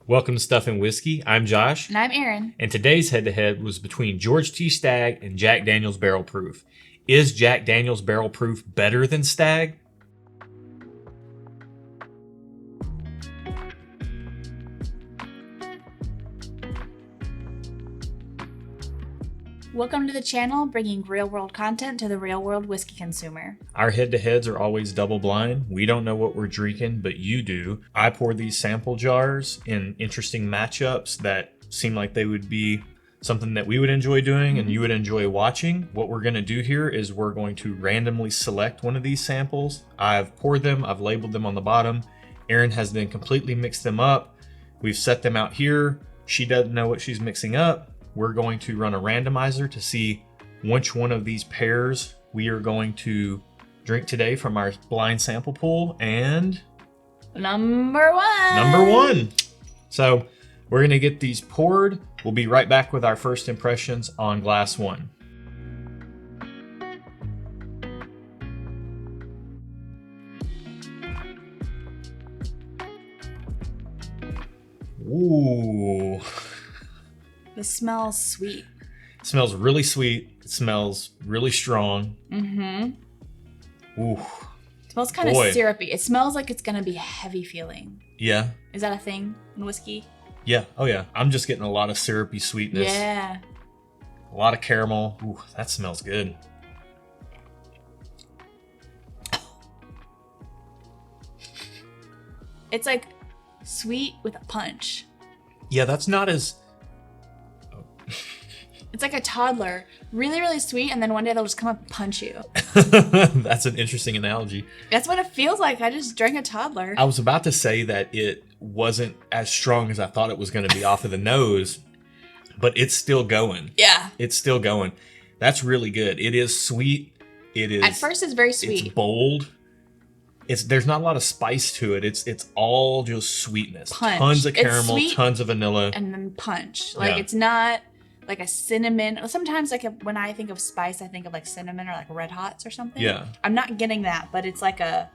Welcome to Stuff and Whiskey. I'm Josh. And I'm Erin. And today's head-to-head was between George T Stagg and Jack Daniel's Barrel Proof. Is Jack Daniel's Barrel Proof better than Stagg? Welcome to the channel, bringing real-world content to the real-world whiskey consumer. Our head-to-heads are always double-blind. We don't know what we're drinking, but you do. I pour these sample jars in interesting matchups that seem like they would be something that we would enjoy doing and you would enjoy watching. What we're going to do here is we're going to randomly select one of these samples. I've poured them, I've labeled them on the bottom. Erin has then completely mixed them up. We've set them out here. She doesn't know what she's mixing up. We're going to run a randomizer to see which one of these pairs we are going to drink today from our blind sample pool. And Number one. So we're going to get these poured. We'll be right back with our first impressions on glass one. Ooh. This smells sweet. It smells really sweet. It smells really strong. Mm-hmm. Ooh. It smells kind of syrupy. It smells like it's going to be heavy feeling. Yeah. Is that a thing in whiskey? Yeah. Oh, yeah. I'm just getting a lot of syrupy sweetness. Yeah. A lot of caramel. Ooh, that smells good. It's like sweet with a punch. Yeah, that's not as... It's like a toddler. Really, really sweet, and then one day they'll just come up and punch you. That's an interesting analogy. That's what it feels like. I just drank a toddler. I was about to say that it wasn't as strong as I thought it was going to be off of the nose, but it's still going. Yeah. It's still going. That's really good. It is sweet. It is... At first, it's very sweet. It's bold. There's not a lot of spice to it. It's all just sweetness. Punch. Tons of It's caramel, sweet tons of vanilla. and then punch. Like, it's not like a cinnamon. Sometimes, like, when I think of spice, I think of like cinnamon or like Red Hots or something. Yeah. I'm not getting that, but it's like a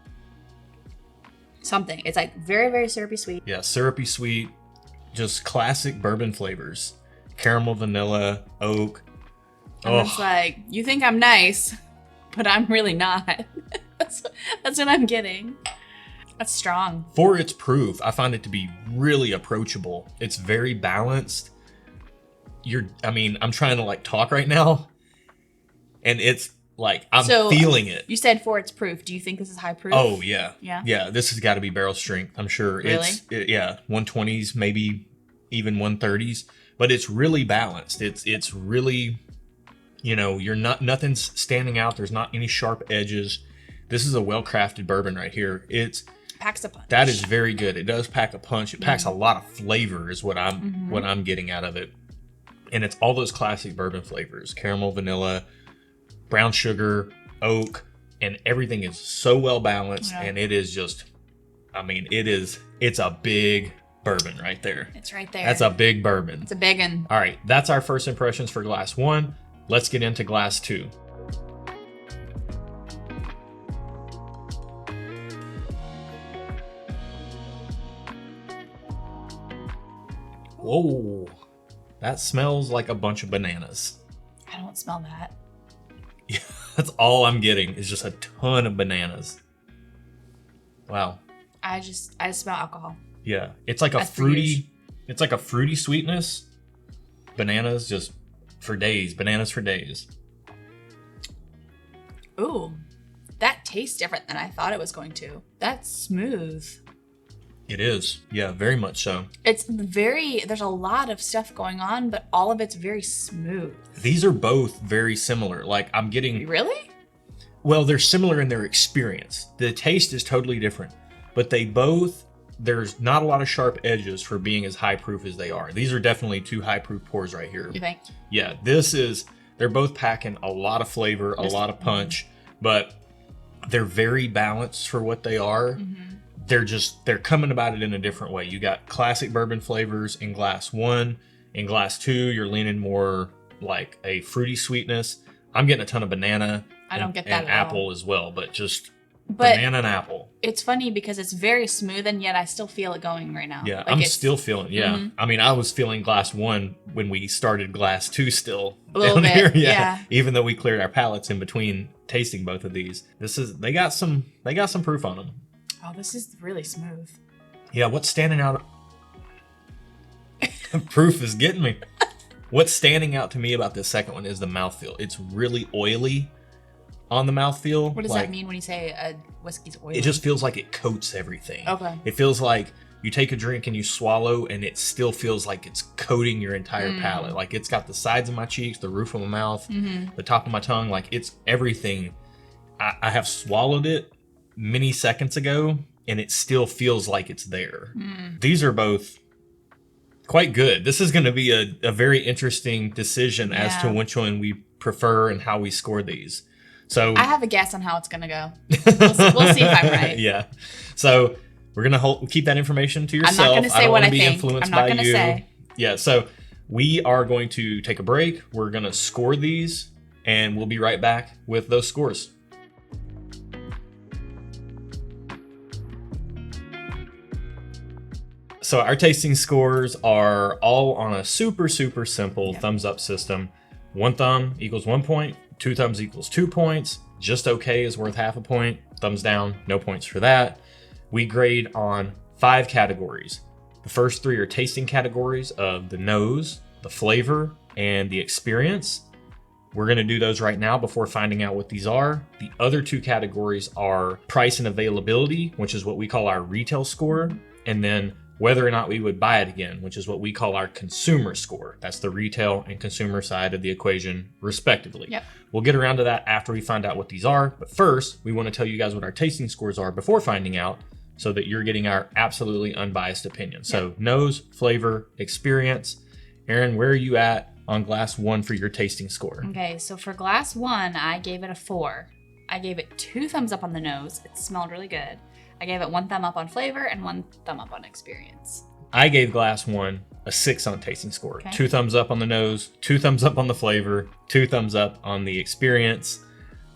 something. It's like very, very syrupy sweet. Yeah, syrupy sweet. Just classic bourbon flavors. Caramel, vanilla, oak. And it's like, you think I'm nice, but I'm really not. That's what I'm getting. That's strong. For its proof, I find it to be really approachable. It's very balanced. I'm trying to like talk right now, and it's like I'm feeling it. You said for its proof. Do you think this is high proof? Oh yeah. Yeah. Yeah, this has got to be barrel strength. I'm sure. Really? 120s, maybe even 130s, but it's really balanced. It's really, nothing's standing out. There's not any sharp edges. This is a well-crafted bourbon right here. Packs a punch. That is very good. It does pack a punch. It packs a lot of flavor is what I'm getting out of it. And it's all those classic bourbon flavors. Caramel, vanilla, brown sugar, oak, and everything is so well balanced. Yeah. And it is just, it's a big bourbon right there. It's right there. That's a big bourbon. It's a big one. All right. That's our first impressions for glass one. Let's get into glass two. Whoa, that smells like a bunch of bananas. I don't smell that. Yeah, that's all I'm getting is just a ton of bananas. Wow. I just smell alcohol. Yeah, it's like it's like a fruity sweetness. Bananas just for days. Bananas for days. Ooh, that tastes different than I thought it was going to. That's smooth. It is. Yeah, very much so. There's a lot of stuff going on, but all of it's very smooth. These are both very similar. Like I'm getting... Really? Well, they're similar in their experience. The taste is totally different, but there's not a lot of sharp edges for being as high proof as they are. These are definitely two high proof pours right here. You think? Yeah, they're both packing a lot of flavor, a lot of punch, but they're very balanced for what they are. Mm-hmm. They're coming about it in a different way. You got classic bourbon flavors in glass one. In glass two, you're leaning more like a fruity sweetness. I'm getting a ton of banana. I don't get that and at apple all. As well, but just But banana and apple. it's funny because it's very smooth, and yet I still feel it going right now. Yeah, Like I'm still feeling. Yeah, Mhm. I mean, I was feeling glass 1 when we started glass 2 still A little down bit, here. yeah. Even though we cleared our palates in between tasting both of these, they got some proof on them. Oh, this is really smooth. Yeah, what's standing out? Proof is getting me. What's standing out to me about this second one is the mouthfeel. It's really oily on the mouthfeel. What does that mean when you say a whiskey's oily? It just feels like it coats everything. Okay. It feels like you take a drink and you swallow, and it still feels like it's coating your entire palate. Like it's got the sides of my cheeks, the roof of my mouth, the top of my tongue. Like it's everything. I have swallowed it many seconds ago, and it still feels like it's there. These are both quite good. This is going to be a very interesting decision as to which one we prefer and how we score these. So I have a guess on how it's gonna go. We'll see if I'm right. Yeah. So we're gonna keep that information to yourself. I'm not gonna say what I think. Influenced I'm not by gonna you. say. Yeah. So we are going to take a break. We're gonna score these, and we'll be right back with those scores. So our tasting scores are all on a super simple thumbs up system. 1 thumb equals 1 point. 2 thumbs equals 2 points. Just okay is worth half a point. Thumbs down, no points for that. We grade on 5 categories. The first 3 are tasting categories of the nose, the flavor, and the experience. We're going to do those right now before finding out what these are. The other 2 categories are price and availability, which is what we call our retail score, and then whether or not we would buy it again, which is what we call our consumer score. That's the retail and consumer side of the equation, respectively. Yep. We'll get around to that after we find out what these are. But first, we want to tell you guys what our tasting scores are before finding out, so that you're getting our absolutely unbiased opinion. So nose, flavor, experience. Aaron, where are you at on glass 1 for your tasting score? Okay, so for glass 1, I gave it a 4. I gave it 2 thumbs up on the nose. It smelled really good. I gave it 1 thumb up on flavor and 1 thumb up on experience. I gave glass 1 a 6 on tasting score. Okay. 2 thumbs up on the nose, 2 thumbs up on the flavor, 2 thumbs up on the experience.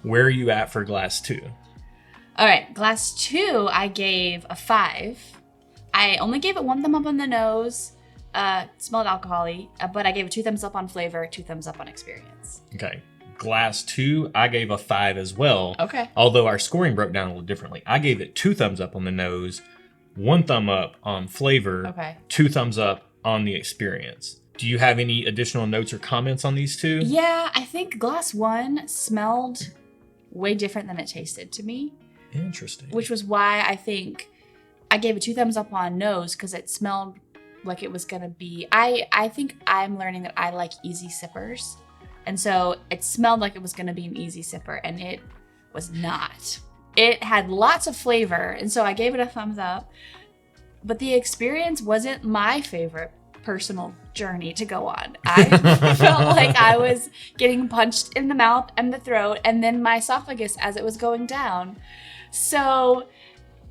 Where are you at for glass 2? All right, glass 2, I gave a 5. I only gave it 1 thumb up on the nose. It smelled alcohol-y, but I gave it 2 thumbs up on flavor, 2 thumbs up on experience. Okay. Glass 2, I gave a 5 as well. Okay. Although our scoring broke down a little differently. I gave it 2 thumbs up on the nose, 1 thumb up on flavor, Okay. 2 thumbs up on the experience. Do you have any additional notes or comments on these 2? Yeah, I think glass 1 smelled way different than it tasted to me, Interesting. which was why I think I gave it 2 thumbs up on nose, because it smelled like it was going to be... I think I'm learning that I like easy sippers. And so it smelled like it was going to be an easy sipper, and it was not. It had lots of flavor, and so I gave it a thumbs up. But the experience wasn't my favorite personal journey to go on. I felt like I was getting punched in the mouth and the throat, and then my esophagus as it was going down. So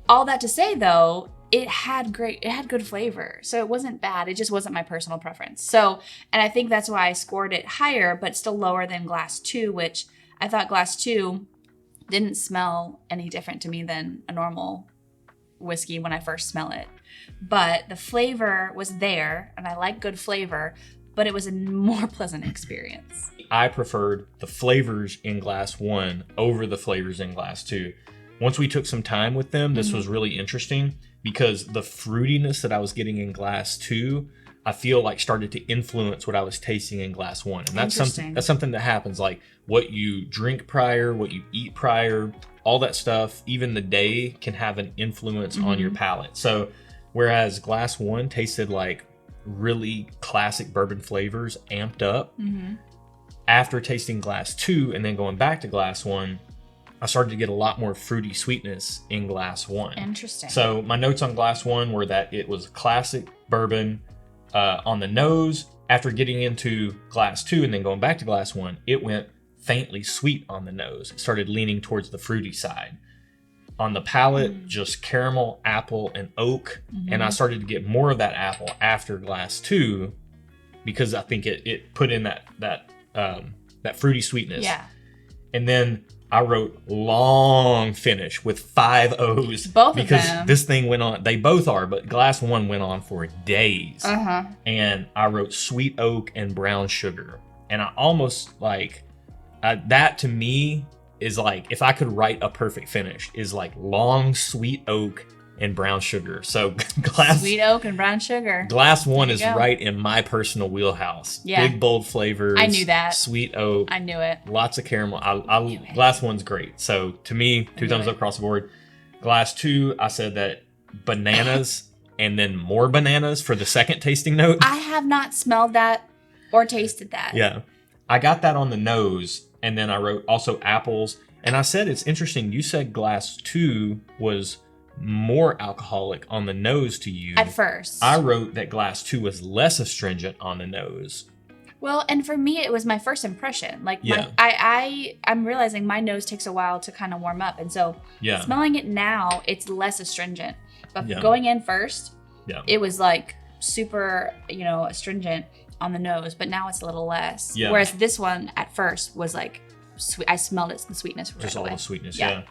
all that to say, though, it had good flavor. So it wasn't bad. It just wasn't my personal preference. So, and I think that's why I scored it higher, but still lower than glass 2, which I thought glass 2 didn't smell any different to me than a normal whiskey when I first smell it. But the flavor was there, and I like good flavor, but it was a more pleasant experience. I preferred the flavors in glass 1 over the flavors in glass 2. Once we took some time with them, this was really interesting, because the fruitiness that I was getting in glass 2, I feel like started to influence what I was tasting in glass 1. And that's something that happens, like what you drink prior, what you eat prior, all that stuff, even the day can have an influence on your palate. So whereas glass 1 tasted like really classic bourbon flavors amped up, after tasting glass 2 and then going back to glass 1, I started to get a lot more fruity sweetness in glass 1. Interesting. So my notes on glass 1 were that it was classic bourbon on the nose. After getting into glass 2 and then going back to glass 1, it went faintly sweet on the nose. It started leaning towards the fruity side. On the palate, just caramel, apple, and oak. And I started to get more of that apple after glass 2, because I think it put in that fruity sweetness. Yeah. And then I wrote long finish with 5 O's. Both of because them. this thing went on. They both are, but glass 1 went on for days. Uh-huh. And I wrote sweet oak and brown sugar. And I almost like that to me is like if I could write a perfect finish is like long sweet oak and brown sugar. So glass Sweet oak and brown sugar. Glass 1 is go. right in my personal wheelhouse. Yeah. Big bold flavors. I knew that. Sweet oak. I knew it. Lots of caramel. knew it. Glass 1's great. So to me, 2 knew thumbs it. up across the board. Glass 2, I said that bananas and then more bananas for the second tasting note. I have not smelled that or tasted that. Yeah. I got that on the nose, and then I wrote also apples. And I said it's interesting. You said glass 2 was more alcoholic on the nose to you. At first. I wrote that glass 2 was less astringent on the nose. Well, and for me, it was my first impression. Like, Yeah. I'm realizing my nose takes a while to kind of warm up. And so Yeah. smelling it now, it's less astringent. But Yeah. going in first, Yeah. it was like super, astringent on the nose. But now it's a little less. Yeah. Whereas this one at first was like, sweet. I smelled it, the sweetness right Just away. all the sweetness, Yeah. yeah.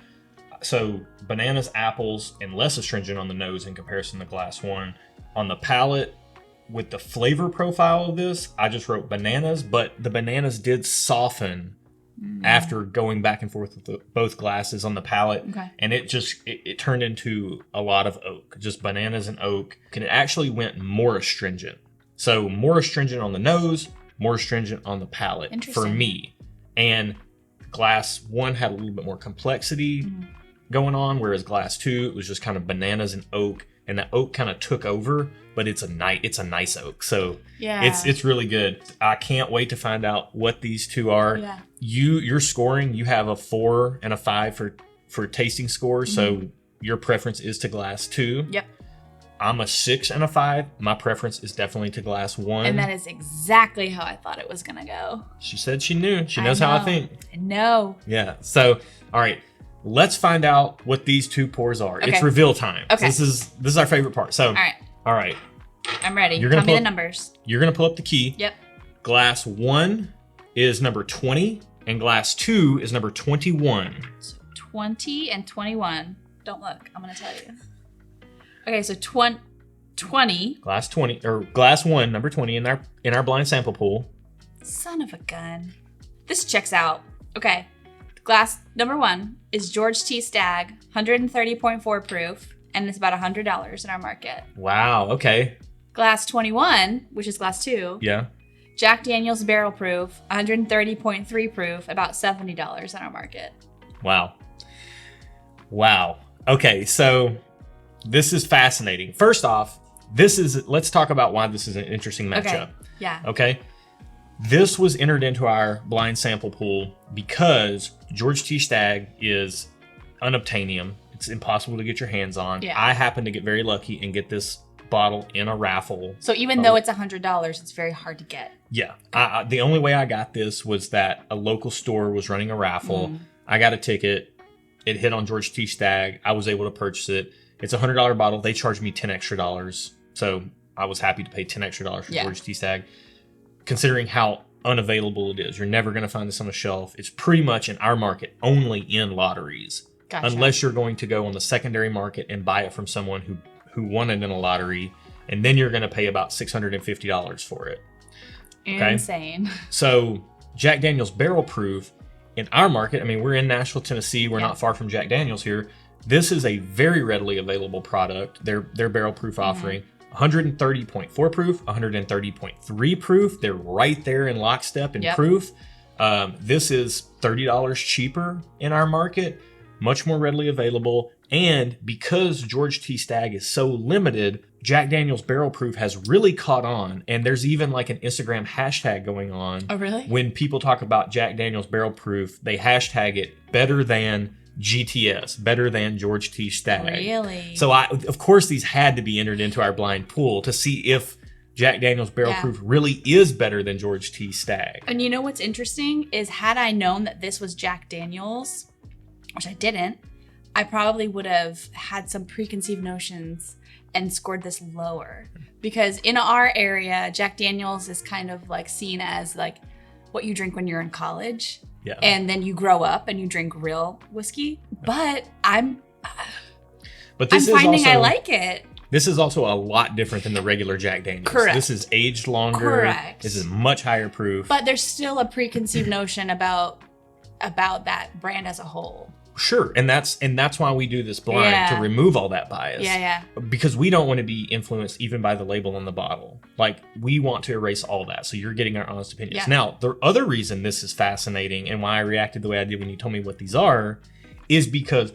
So bananas, apples, and less astringent on the nose in comparison to glass 1. On the palate, with the flavor profile of this, I just wrote bananas, but the bananas did soften after going back and forth with both glasses on the palate. Okay. And it turned into a lot of oak, just bananas and oak. And it actually went more astringent. So more astringent on the nose, more astringent on the palate for Interesting. me. And glass 1 had a little bit more complexity going on, whereas glass 2, it was just kind of bananas and oak. And that oak kind of took over, but it's a nice oak. So Yeah. it's really good. I can't wait to find out what these two are. Yeah. Your scoring, you have a 4 and a 5 for tasting scores. So your preference is to glass 2. Yep. I'm a 6 and a 5. My preference is definitely to glass 1. And that is exactly how I thought it was going to go. She said she knew. She knows how I think. No. Yeah. So, all right. Let's find out what these 2 pours are. Okay. It's reveal time. Okay. This is our favorite part. So, All right. I'm ready. You're gonna Tell me the pull- numbers. You're going to pull up the key. Yep. Glass 1 is number 20, and glass 2 is number 21. So 20 and 21. Don't look. I'm going to tell you. Okay, so 20. Glass 20 or glass 1, number 20 in our blind sample pool. Son of a gun. This checks out. Okay. Glass number 1 is George T Stagg, 130.4 proof, and it's about $100 in our market. Wow. Okay. Glass 21, which is glass 2, Yeah. Jack Daniel's barrel proof, 130.3 proof, about $70 in our market. Wow. Okay. So this is fascinating. First off, let's talk about why this is an interesting matchup. Yeah. Okay. This was entered into our blind sample pool because George T Stagg is unobtainium. It's impossible to get your hands on. Yeah. I happened to get very lucky and get this bottle in a raffle. So even though it's $100, it's very hard to get. Yeah. The only way I got this was that a local store was running a raffle. I got a ticket. It hit on George T Stagg. I was able to purchase it. It's a $100 bottle. They charged me $10 extra. So I was happy to pay $10 extra for George T Stagg. Considering how unavailable it is. You're never going to find this on a shelf. It's pretty much in our market only in lotteries. Gotcha. Unless you're going to go on the secondary market and buy it from someone who won it in a lottery, and then you're going to pay about $650 for it. Okay? Insane. So Jack Daniel's Barrel Proof in our market, I mean, we're in Nashville, Tennessee. We're not far from Jack Daniel's here. This is a very readily available product. Their Barrel Proof offering. 130.4 proof, 130.3 proof. They're right there in lockstep in proof. This is $30 cheaper in our market, much more readily available. And because George T Stagg is so limited, Jack Daniel's Barrel Proof has really caught on. And there's even like an Instagram hashtag going on. Oh, really? When people talk about Jack Daniel's Barrel Proof, they hashtag it better than GTS, better than George T Stagg. Really? So of course these had to be entered into our blind pool to see if Jack Daniel's Barrel Proof really is better than George T Stagg. And you know what's interesting is had I known that this was Jack Daniel's, which I didn't, I probably would have had some preconceived notions and scored this lower. Because in our area, Jack Daniel's is kind of like seen as like what you drink when you're in college. Yeah. And then you grow up and you drink real whiskey. But I'm this finding also, I like it. This is also a lot different than the regular Jack Daniels. Correct. This is aged longer. Correct. This is much higher proof. But there's still a preconceived notion about that brand as a whole. Sure, and that's why we do this blind, to remove all that bias. Yeah. Because we don't want to be influenced even by the label on the bottle. Like, we want to erase all that, so you're getting our honest opinions. Yeah. Now, the other reason this is fascinating and why I reacted the way I did when you told me what these are is because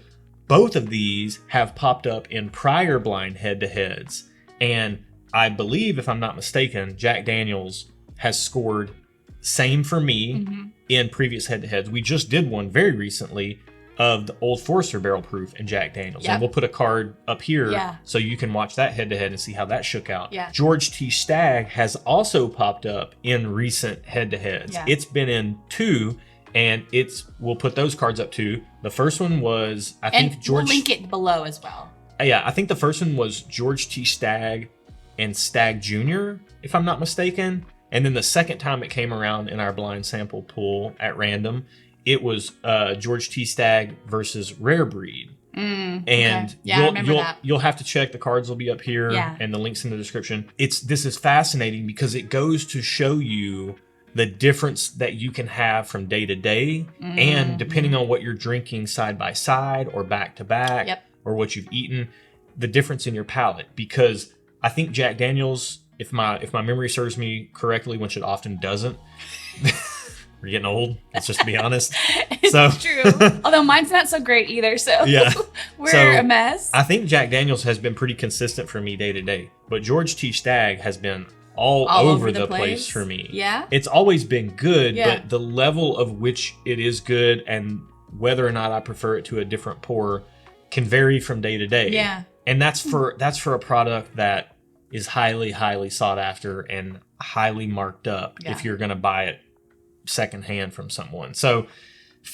both of these have popped up in prior blind head-to-heads. And I believe, if I'm not mistaken, Jack Daniels has scored same for me in previous head-to-heads. We just did one very recently of the Old Forester Barrel Proof and Jack Daniels. Yep. And we'll put a card up here so you can watch that head-to-head and see how that shook out. Yeah. George T Stagg has also popped up in recent head-to-heads. Yeah. It's been in 2, and we'll put those cards up too. The first one was, I think George... We'll link it below as well. Yeah, I think the first one was George T Stagg and Stagg Jr., if I'm not mistaken. And then the second time it came around in our blind sample pool at random, it was George T Stagg versus Rare Breed. And okay. I remember that. You'll have to check. The cards will be up here and the links in the description. This is fascinating because it goes to show you the difference that you can have from day to day, and depending on what you're drinking side by side or back to back, or what you've eaten, the difference in your palate. Because I think Jack Daniels, if my memory serves me correctly, which it often doesn't, we're getting old. Let's just be honest. It's true. Although mine's not so great either. So we're a mess. I think Jack Daniels has been pretty consistent for me day to day, but George T Stagg has been all over the place for me. Yeah. It's always been good, but the level of which it is good and whether or not I prefer it to a different pour can vary from day to day. Yeah. And that's for a product that is highly, highly sought after and highly marked up if you're going to buy it secondhand from someone. So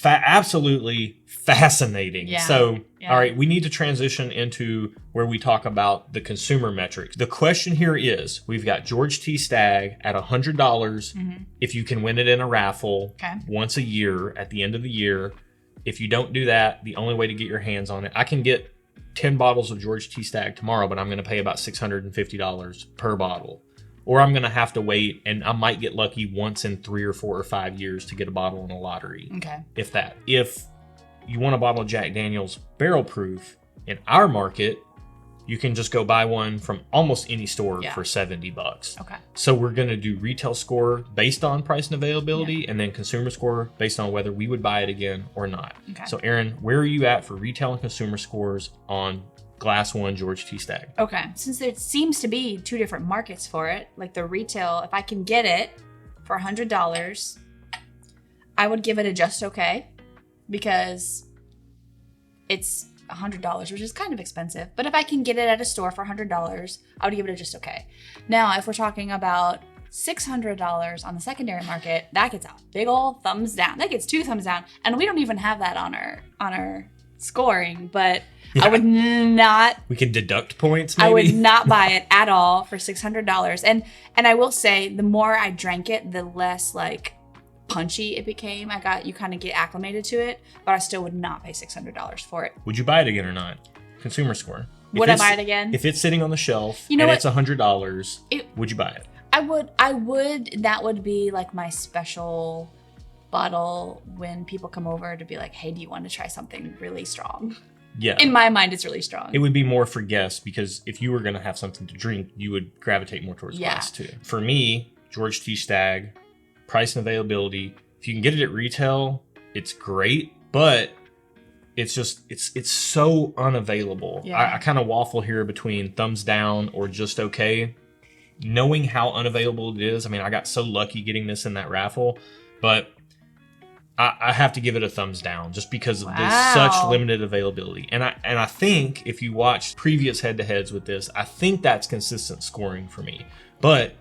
absolutely fascinating. Yeah. So, all right, we need to transition into where we talk about the consumer metrics. The question here is, we've got George T Stagg at $100 if you can win it in a raffle once a year at the end of the year. If you don't do that, the only way to get your hands on it, I can get 10 bottles of George T Stagg tomorrow, but I'm going to pay about $650 per bottle. Or I'm going to have to wait, and I might get lucky once in 3 or 4 or 5 years to get a bottle in a lottery. Okay. If that. If you want a bottle of Jack Daniels barrel proof in our market, you can just go buy one from almost any store for $70. Okay. So we're going to do retail score based on price and availability, and then consumer score based on whether we would buy it again or not. Okay. So Erin, where are you at for retail and consumer scores on Glass 1 George T Stagg? Okay. Since there seems to be 2 different markets for it, like the retail, if I can get it for $100, I would give it a just okay, because it's $100, which is kind of expensive. But if I can get it at a store for $100, I would give it a just okay. Now, if we're talking about $600 on the secondary market, that gets a big old thumbs down. That gets 2 thumbs down, and we don't even have that on our scoring. But I would not. We can deduct points, maybe? I would not buy it at all for $600. And I will say, the more I drank it, the less like punchy it became. You kind of get acclimated to it, but I still would not pay $600 for it. Would you buy it again or not? Consumer score. Would I buy it again? If it's sitting on the shelf and it's $100, would you buy it? I would. That would be like my special bottle when people come over to be like, hey, do you want to try something really strong? Yeah. In my mind, it's really strong. It would be more for guests, because if you were going to have something to drink, you would gravitate more towards glass too. For me, George T Stagg, price and availability, if you can get it at retail, it's great, but it's just, it's so unavailable. Yeah. I kind of waffle here between thumbs down or just okay. Knowing how unavailable it is, I mean, I got so lucky getting this in that raffle, but I have to give it a thumbs down just because of this such limited availability. And I think if you watch previous head-to-heads with this, I think that's consistent scoring for me. But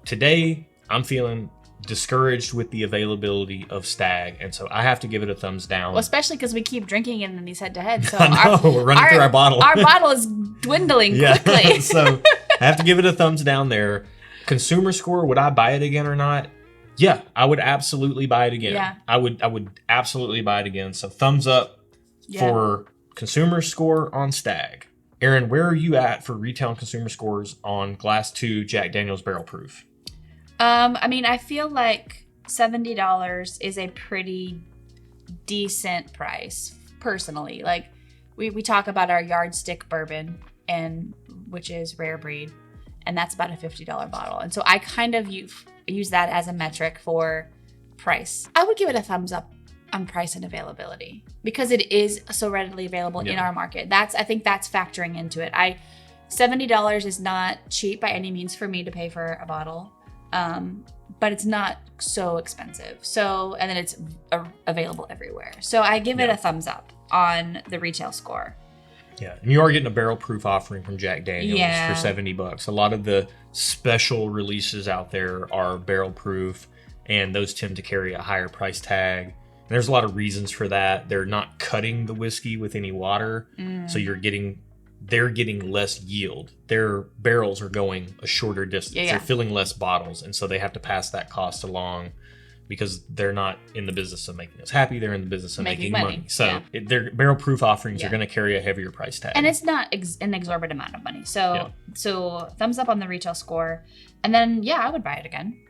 today, I'm feeling discouraged with the availability of Stagg, and so I have to give it a thumbs down. Well, especially because we keep drinking it in these head-to-heads. So I know, we're running through our bottle. Our bottle is dwindling quickly. So I have to give it a thumbs down there. Consumer score, would I buy it again or not? Yeah, I would absolutely buy it again. Yeah. I would absolutely buy it again. So thumbs up Yeah. for consumer score on Stagg. Aaron, where are you at for retail and consumer scores on Glass 2 Jack Daniel's Barrel Proof? I mean, I feel like $70 is a pretty decent price, personally. Like, we talk about our yardstick bourbon, and which is rare breed, and that's about a $50 bottle. And so I kind of use that as a metric for price. I would give it a thumbs up on price and availability because it is so readily available in our market. I think that's factoring into it. $70 is not cheap by any means for me to pay for a bottle, but it's not so expensive. So, and then it's available everywhere. So I give it a thumbs up on the retail score. Yeah, and you are getting a barrel proof offering from Jack Daniel's for $70. A lot of the special releases out there are barrel proof, and those tend to carry a higher price tag. And there's a lot of reasons for that. They're not cutting the whiskey with any water, so they're getting less yield. Their barrels are going a shorter distance. They're filling less bottles, and so they have to pass that cost along because they're not in the business of making us happy. They're in the business of making money. So their barrel proof offerings are going to carry a heavier price tag. And it's not an exorbitant amount of money. So thumbs up on the retail score. And then, I would buy it again.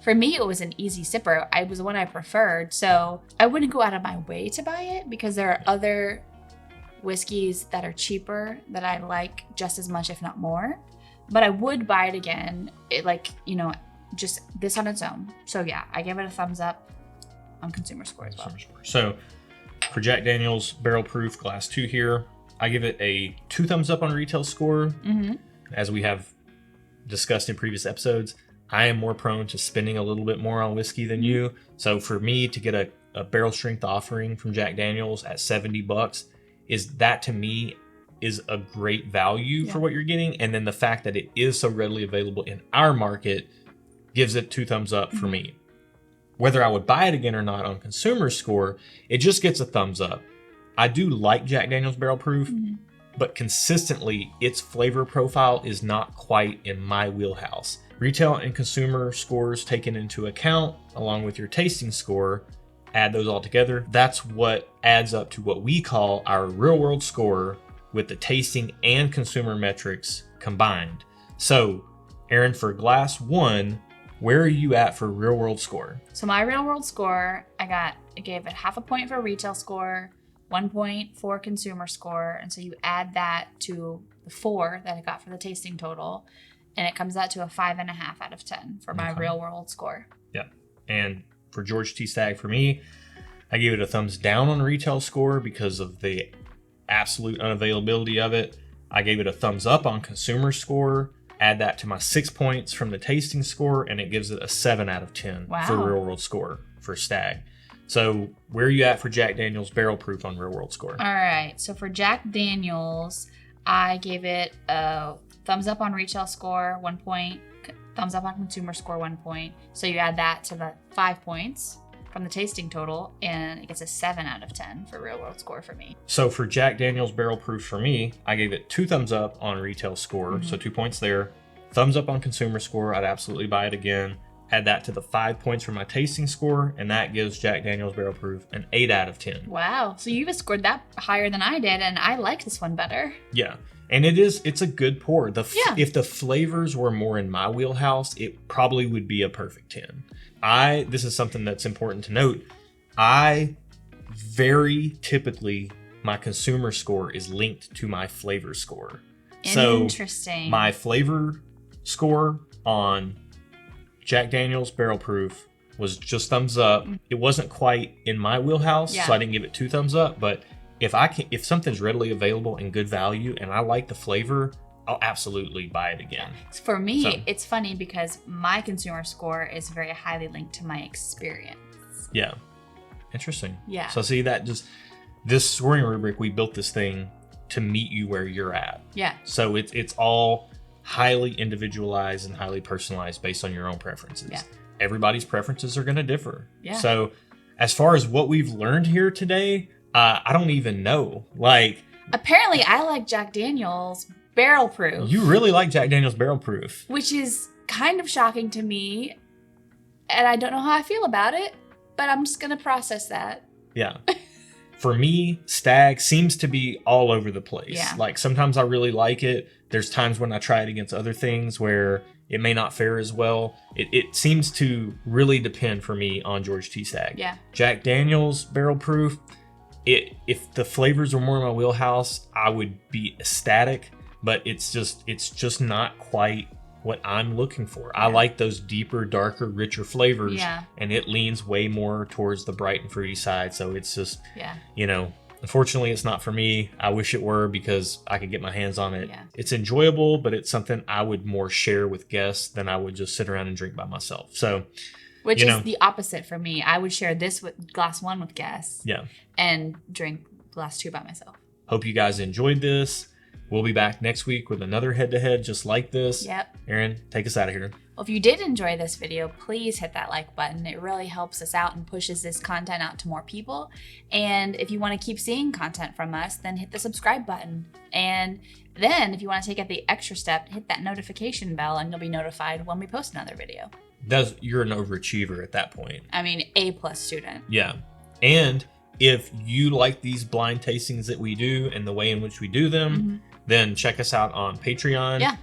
For me, it was an easy sipper. It was the one I preferred. So I wouldn't go out of my way to buy it because there are other whiskeys that are cheaper that I like just as much, if not more. But I would buy it again. Just this on its own. So I give it a thumbs up on consumer score as well. So for Jack Daniel's Barrel Proof Glass 2 here, I give it a 2 thumbs up on retail score. Mm-hmm. As we have discussed in previous episodes, I am more prone to spending a little bit more on whiskey than you. So for me to get a barrel strength offering from Jack Daniel's at $70 to me is a great value for what you're getting. And then the fact that it is so readily available in our market gives it 2 thumbs up for me. Whether I would buy it again or not on consumer score, it just gets a thumbs up. I do like Jack Daniel's Barrel Proof, but consistently its flavor profile is not quite in my wheelhouse. Retail and consumer scores taken into account, along with your tasting score, add those all together. That's what adds up to what we call our real world score with the tasting and consumer metrics combined. So, Aaron, for Glass 1, where are you at for real world score? So my real world score, I gave it half a point for retail score, 1 point for consumer score. And so you add that to the 4 that I got for the tasting total, and it comes out to a 5.5 out of 10 for my real world score. Yeah. And for George T Stagg, for me, I gave it a thumbs down on retail score because of the absolute unavailability of it. I gave it a thumbs up on consumer score. Add that to my 6 points from the tasting score, and it gives it a 7 out of 10 for real world score for Stagg. So where are you at for Jack Daniel's Barrel Proof on real world score? All right. So for Jack Daniel's, I gave it a thumbs up on retail score, 1 point. Thumbs up on consumer score, 1 point. So you add that to the 5 points from the tasting total, and it gets a 7 out of 10 for real world score for me. So for Jack Daniel's Barrel Proof for me, I gave it 2 thumbs up on retail score, so 2 points there. Thumbs up on consumer score, I'd absolutely buy it again. Add that to the 5 points for my tasting score, and that gives Jack Daniel's Barrel Proof an 8 out of 10. Wow, so you've scored that higher than I did, and I like this one better. Yeah. And it's a good pour. If the flavors were more in my wheelhouse, it probably would be a perfect 10. This is something that's important to note. I very typically, my consumer score is linked to my flavor score. Interesting. So my flavor score on Jack Daniel's Barrel Proof was just thumbs up. It wasn't quite in my wheelhouse, so I didn't give it 2 thumbs up, but if something's readily available and good value and I like the flavor, I'll absolutely buy it again. For me, it's funny because my consumer score is very highly linked to my experience. Yeah. Interesting. Yeah. So see this scoring rubric, we built this thing to meet you where you're at. Yeah. So it's all highly individualized and highly personalized based on your own preferences. Yeah. Everybody's preferences are going to differ. Yeah. So as far as what we've learned here today, I don't even know. Apparently, I like Jack Daniel's Barrel Proof. You really like Jack Daniel's Barrel Proof. Which is kind of shocking to me And I don't know how I feel about it, but I'm just going to process that. Yeah. For me, Stagg seems to be all over the place. Yeah. Like sometimes I really like it. There's times when I try it against other things where it may not fare as well. It seems to really depend for me on George T Stagg. Yeah. Jack Daniel's barrel proof, if the flavors were more in my wheelhouse, I would be ecstatic, but it's just not quite what I'm looking for. I like those deeper, darker, richer flavors. Yeah. And it leans way more towards the bright and fruity side. So it's just, Yeah. Unfortunately, it's not for me. I wish it were because I could get my hands on it. Yeah. It's enjoyable, but it's something I would more share with guests than I would just sit around and drink by myself. So, which is the opposite for me. I would share this with glass 1 with guests. Yeah. And drink glass 2 by myself. Hope you guys enjoyed this. We'll be back next week with another head-to-head just like this. Yep. Aaron, take us out of here. Well, if you did enjoy this video, please hit that like button. It really helps us out and pushes this content out to more people. And if you want to keep seeing content from us, then hit the subscribe button. And then if you want to take it the extra step, hit that notification bell and you'll be notified when we post another video. You're an overachiever at that point. I mean, A+ student. Yeah. And if you like these blind tastings that we do and the way in which we do them, then check us out on Patreon. Yeah.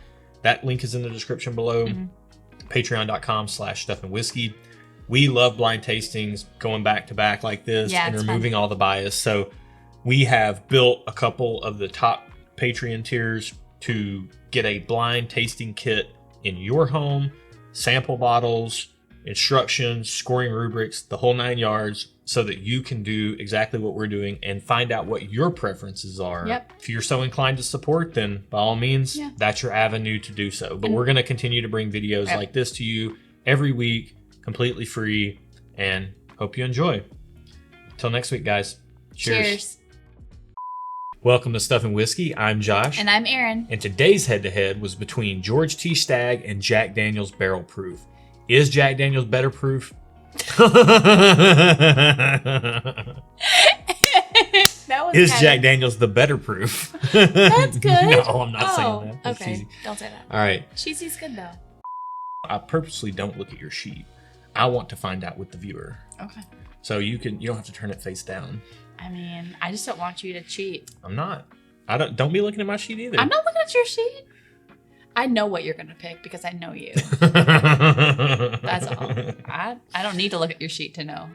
That link is in the description below. Patreon.com/stuffandwhiskey. We love blind tastings, going back to back like this and removing all the bias. So we have built a couple of the top Patreon tiers to get a blind tasting kit in your home, sample bottles, instructions, scoring rubrics, the whole 9 yards, so that you can do exactly what we're doing and find out what your preferences are. Yep. If you're so inclined to support, then by all means, that's your avenue to do so. But we're going to continue to bring videos like this to you every week, completely free, and hope you enjoy. Till next week, guys. Cheers. Welcome to Stuff and Whiskey. I'm Josh. And I'm Aaron. And today's head-to-head was between George T Stagg and Jack Daniel's Barrel Proof. Is Jack Daniel's better proof? Is Jack Daniel's the better proof? That's good. No, I'm not saying that. That's okay. cheesy. Don't say that. All right. Cheesy's good though. I purposely don't look at your sheet. I want to find out with the viewer. Okay. So you don't have to turn it face down. I mean, I just don't want you to cheat. I'm not. Don't be looking at my sheet either. I'm not looking at your sheet. I know what you're gonna pick because I know you. That's all. I don't need to look at your sheet to know.